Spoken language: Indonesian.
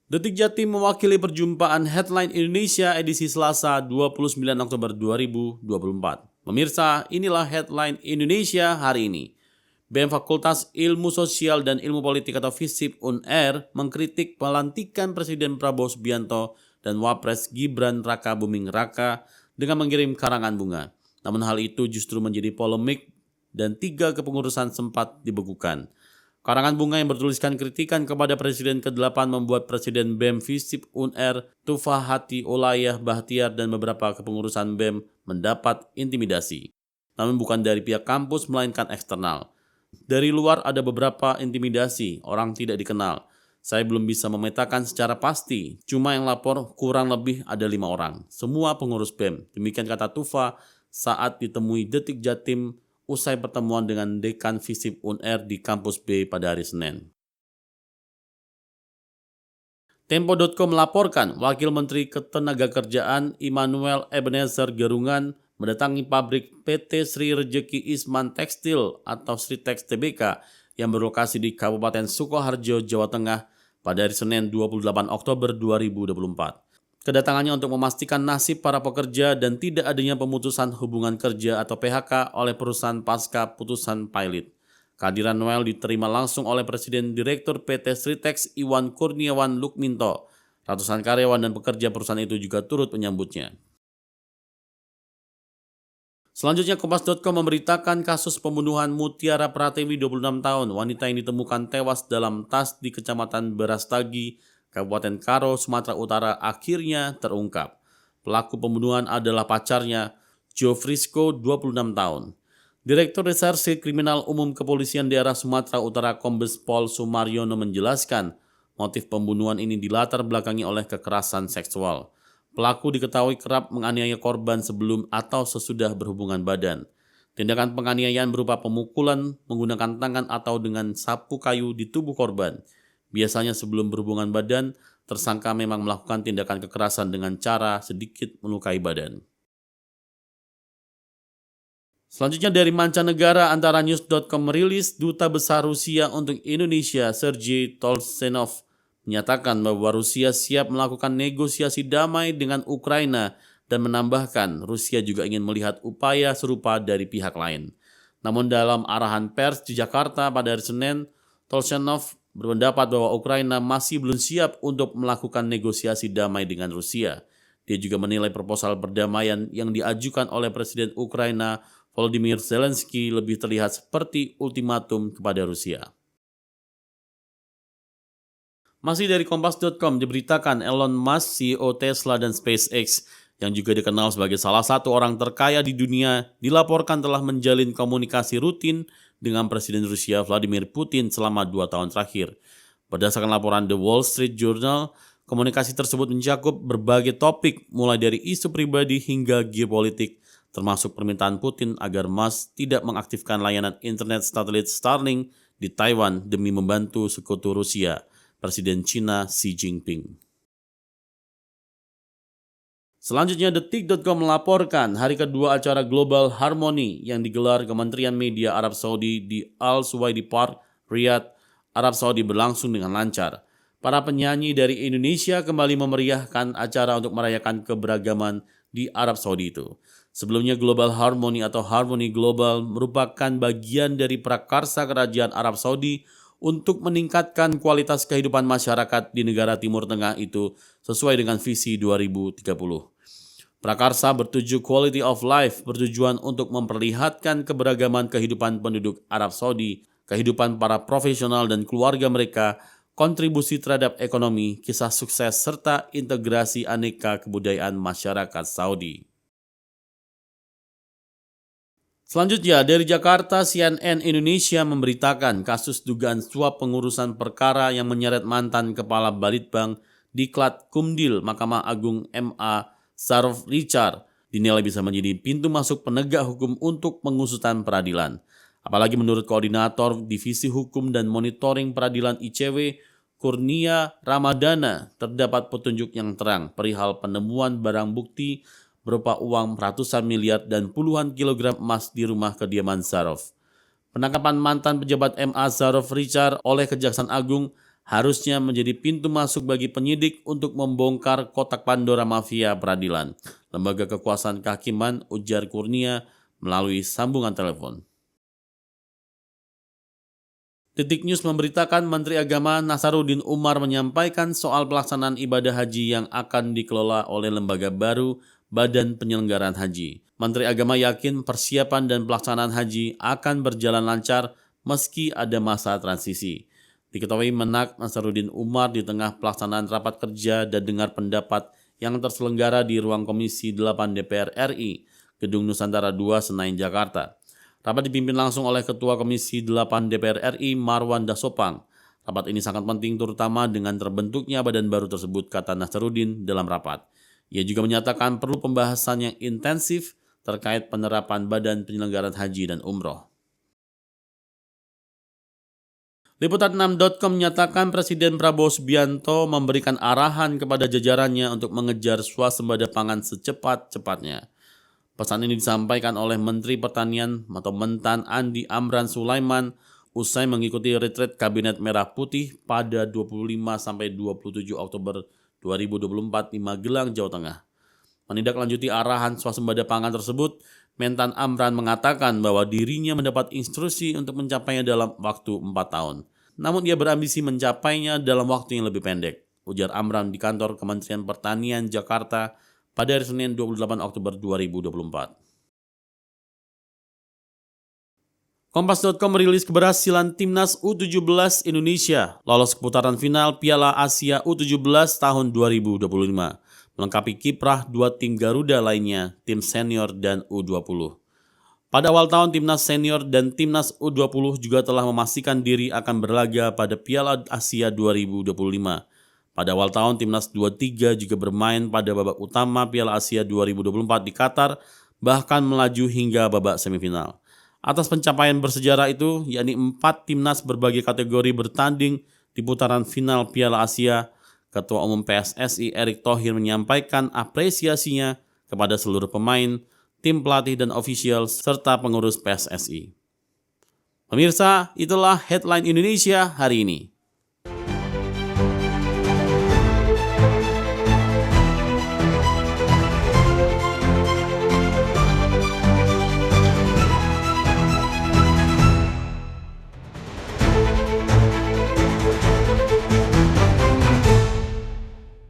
Detik Jatim mewakili perjumpaan Headline Indonesia edisi Selasa 29 Oktober 2024. Pemirsa, inilah Headline Indonesia hari ini. BEM Fakultas Ilmu Sosial dan Ilmu Politik atau FISIP UNR mengkritik pelantikan Presiden Prabowo Subianto dan Wapres Gibran Raka Buming Raka dengan mengirim karangan bunga. Namun hal itu justru menjadi polemik dan 3 kepengurusan sempat dibekukan. Karangan bunga yang bertuliskan kritikan kepada Presiden ke-8 membuat Presiden BEM FISIP UNR Tufahati Olayah Bahtiar dan beberapa kepengurusan BEM mendapat intimidasi. Namun bukan dari pihak kampus melainkan eksternal. Dari luar ada beberapa intimidasi, orang tidak dikenal. Saya belum bisa memetakan secara pasti, cuma yang lapor kurang lebih ada 5 orang. Semua pengurus BEM, demikian kata Tufa saat ditemui Detik Jatim usai pertemuan dengan Dekan FISIP UNR di Kampus B pada hari Senin. Tempo.com melaporkan Wakil Menteri Ketenagakerjaan Immanuel Ebenezer Gerungan mendatangi pabrik PT Sri Rejeki Isman Tekstil atau Sritex Tbk yang berlokasi di Kabupaten Sukoharjo, Jawa Tengah pada hari Senin 28 Oktober 2024. Kedatangannya untuk memastikan nasib para pekerja dan tidak adanya pemutusan hubungan kerja atau PHK oleh perusahaan pasca putusan pilot. Kehadiran Noel diterima langsung oleh Presiden Direktur PT Sritex Iwan Kurniawan Lukminto. Ratusan karyawan dan pekerja perusahaan itu juga turut menyambutnya. Selanjutnya Kompas.com memberitakan kasus pembunuhan Mutiara Pratiwi 26 tahun. Wanita yang ditemukan tewas dalam tas di Kecamatan Berastagi, Kabupaten Karo, Sumatera Utara akhirnya terungkap. Pelaku pembunuhan adalah pacarnya, Jo Frisco, 26 tahun. Direktur Reserse Kriminal Umum Kepolisian Daerah Sumatera Utara Kombes Pol Sumaryono menjelaskan, motif pembunuhan ini dilatar belakangi oleh kekerasan seksual. Pelaku diketahui kerap menganiaya korban sebelum atau sesudah berhubungan badan. Tindakan penganiayaan berupa pemukulan menggunakan tangan atau dengan sapu kayu di tubuh korban. Biasanya sebelum berhubungan badan, tersangka memang melakukan tindakan kekerasan dengan cara sedikit melukai badan. Selanjutnya dari mancanegara, antara news.com merilis Duta Besar Rusia untuk Indonesia, Sergei Tolsenov, menyatakan bahwa Rusia siap melakukan negosiasi damai dengan Ukraina dan menambahkan Rusia juga ingin melihat upaya serupa dari pihak lain. Namun dalam arahan pers di Jakarta pada hari Senin, Tolsenov berpendapat bahwa Ukraina masih belum siap untuk melakukan negosiasi damai dengan Rusia. Dia juga menilai proposal perdamaian yang diajukan oleh Presiden Ukraina Volodymyr Zelensky lebih terlihat seperti ultimatum kepada Rusia. Masih dari Kompas.com diberitakan Elon Musk, CEO Tesla dan SpaceX, yang juga dikenal sebagai salah satu orang terkaya di dunia, dilaporkan telah menjalin komunikasi rutin dengan Presiden Rusia Vladimir Putin selama 2 tahun terakhir. Berdasarkan laporan The Wall Street Journal, komunikasi tersebut mencakup berbagai topik mulai dari isu pribadi hingga geopolitik, termasuk permintaan Putin agar Musk tidak mengaktifkan layanan internet satelit Starlink di Taiwan demi membantu sekutu Rusia, Presiden China Xi Jinping. Selanjutnya Detik.com melaporkan hari kedua acara Global Harmony yang digelar Kementerian Media Arab Saudi di Al Suwaidi Park, Riyadh, Arab Saudi berlangsung dengan lancar. Para penyanyi dari Indonesia kembali memeriahkan acara untuk merayakan keberagaman di Arab Saudi itu. Sebelumnya Global Harmony atau Harmony Global merupakan bagian dari prakarsa Kerajaan Arab Saudi untuk meningkatkan kualitas kehidupan masyarakat di negara Timur Tengah itu sesuai dengan visi 2030. Prakarsa bertuju Quality of Life bertujuan untuk memperlihatkan keberagaman kehidupan penduduk Arab Saudi, kehidupan para profesional dan keluarga mereka, kontribusi terhadap ekonomi, kisah sukses, serta integrasi aneka kebudayaan masyarakat Saudi. Selanjutnya, dari Jakarta, CNN Indonesia memberitakan kasus dugaan suap pengurusan perkara yang menyeret mantan Kepala Balitbang Diklat Kumdil Mahkamah Agung MA Sarof Richard dinilai bisa menjadi pintu masuk penegak hukum untuk pengusutan peradilan. Apalagi menurut Koordinator Divisi Hukum dan Monitoring Peradilan ICW, Kurnia Ramadana, terdapat petunjuk yang terang perihal penemuan barang bukti berupa uang ratusan miliar dan puluhan kilogram emas di rumah kediaman Sarof. Penangkapan mantan pejabat MA Sarof Richard oleh Kejaksaan Agung harusnya menjadi pintu masuk bagi penyidik untuk membongkar kotak Pandora mafia peradilan. Lembaga kekuasaan kehakiman, ujar Kurnia melalui sambungan telepon. Titik News memberitakan Menteri Agama Nasaruddin Umar menyampaikan soal pelaksanaan ibadah haji yang akan dikelola oleh lembaga baru Badan Penyelenggaraan Haji. Menteri Agama yakin persiapan dan pelaksanaan haji akan berjalan lancar meski ada masa transisi. Diketahui Menak Nasaruddin Umar di tengah pelaksanaan rapat kerja dan dengar pendapat yang terselenggara di ruang Komisi 8 DPR RI, Gedung Nusantara 2, Senayan, Jakarta. Rapat dipimpin langsung oleh Ketua Komisi 8 DPR RI Marwan Dasopang. Rapat ini sangat penting terutama dengan terbentuknya badan baru tersebut, kata Nasaruddin dalam rapat. Ia juga menyatakan perlu pembahasan yang intensif terkait penerapan Badan Penyelenggaraan Haji dan Umroh. Liputan6.com menyatakan Presiden Prabowo Subianto memberikan arahan kepada jajarannya untuk mengejar swasembada pangan secepat-cepatnya. Pesan ini disampaikan oleh Menteri Pertanian atau Mentan Andi Amran Sulaiman usai mengikuti retret Kabinet Merah Putih pada 25-27 Oktober 2024 di Magelang, Jawa Tengah. Menindaklanjuti arahan swasembada pangan tersebut, Mentan Amran mengatakan bahwa dirinya mendapat instruksi untuk mencapainya dalam waktu 4 tahun. Namun ia berambisi mencapainya dalam waktu yang lebih pendek, ujar Amran di kantor Kementerian Pertanian Jakarta pada hari Senin 28 Oktober 2024. Kompas.com merilis keberhasilan Timnas U17 Indonesia lolos ke putaran final Piala Asia U17 tahun 2025, melengkapi kiprah dua tim Garuda lainnya, tim senior dan U20. Pada awal tahun, Timnas senior dan Timnas U20 juga telah memastikan diri akan berlaga pada Piala Asia 2025. Pada awal tahun, Timnas 23 juga bermain pada babak utama Piala Asia 2024 di Qatar, bahkan melaju hingga babak semifinal. Atas pencapaian bersejarah itu, yakni 4 Timnas berbagai kategori bertanding di putaran final Piala Asia, Ketua Umum PSSI Erick Thohir menyampaikan apresiasinya kepada seluruh pemain, tim pelatih dan ofisial, serta pengurus PSSI. Pemirsa, itulah Headline Indonesia hari ini.